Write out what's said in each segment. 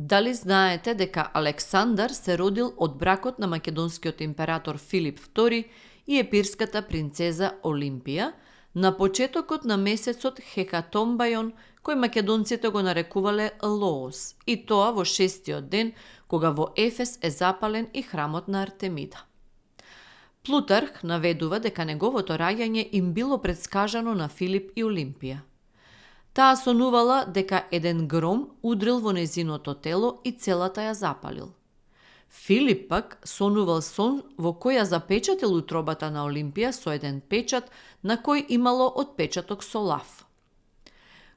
Дали знаете дека Александар се родил од бракот на македонскиот император Филип II и епирската принцеза Олимпија на почетокот на месецот Хекатомбајон, кој македонците го нарекувале Лоос, и тоа во 6-тиот ден кога во Ефес е запален и храмот на Артемида. Плутарх наведува дека неговото раѓање им било предскажано на Филип и Олимпија. Таа сонувала дека еден гром удрил во незиното тело и целата ја запалил. Филип пак сонувал сон во кој ја запечатил утробата на Олимпија со еден печат на кој имало отпечаток со лав.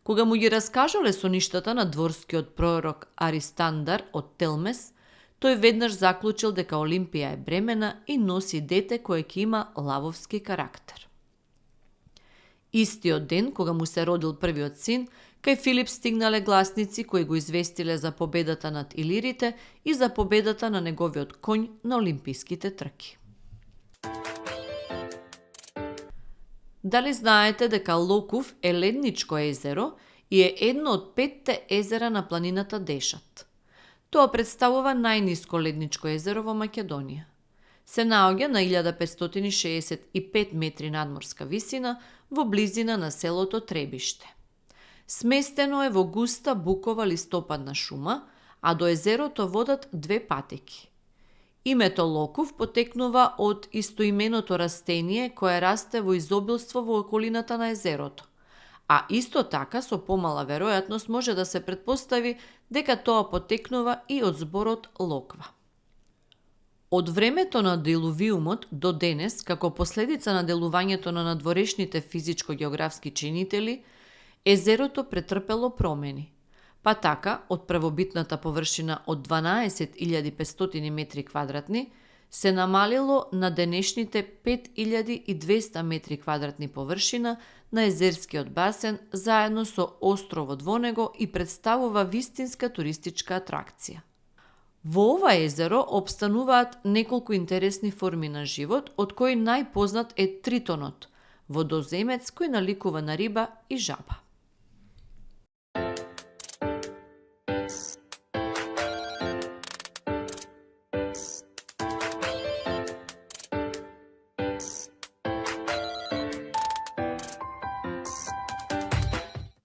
Кога му ги раскажале соништата на дворскиот пророк Аристандар од Телмес, тој веднаш заклучил дека Олимпија е бремена и носи дете кое ќе има лавовски карактер. Истиот ден, кога му се родил првиот син, кај Филип стигнале гласници кои го известиле за победата над илирите и за победата на неговиот коњ на олимписките трки. Дали знаете дека Локов е ледничко езеро и е едно од 5 езера на планината Дешат? Тоа представува најниско ледничко езеро во Македонија. Се наоѓа на 1565 метри надморска висина во близина на селото Требиште. Сместено е во густа букова листопадна шума, а до езерото водат 2 патеки. Името Локов потекнува од истоименото растение кое расте во изобилство во околината на езерото, а исто така со помала веројатност може да се претпостави дека тоа потекнува и од зборот локва. Од времето на делувиумот до денес, како последица на делувањето на надворешните физичко-географски чинители, езерото претрпело промени. Па така, од првобитната површина од 12.500 метри квадратни, се намалило на денешните 5200 метри квадратни површина на езерскиот басен заедно со островот во него и представува вистинска туристичка атракција. Во ова езеро обстануваат неколку интересни форми на живот, од кои најпознат е тритонот, водоземец кој наликува на риба и жаба.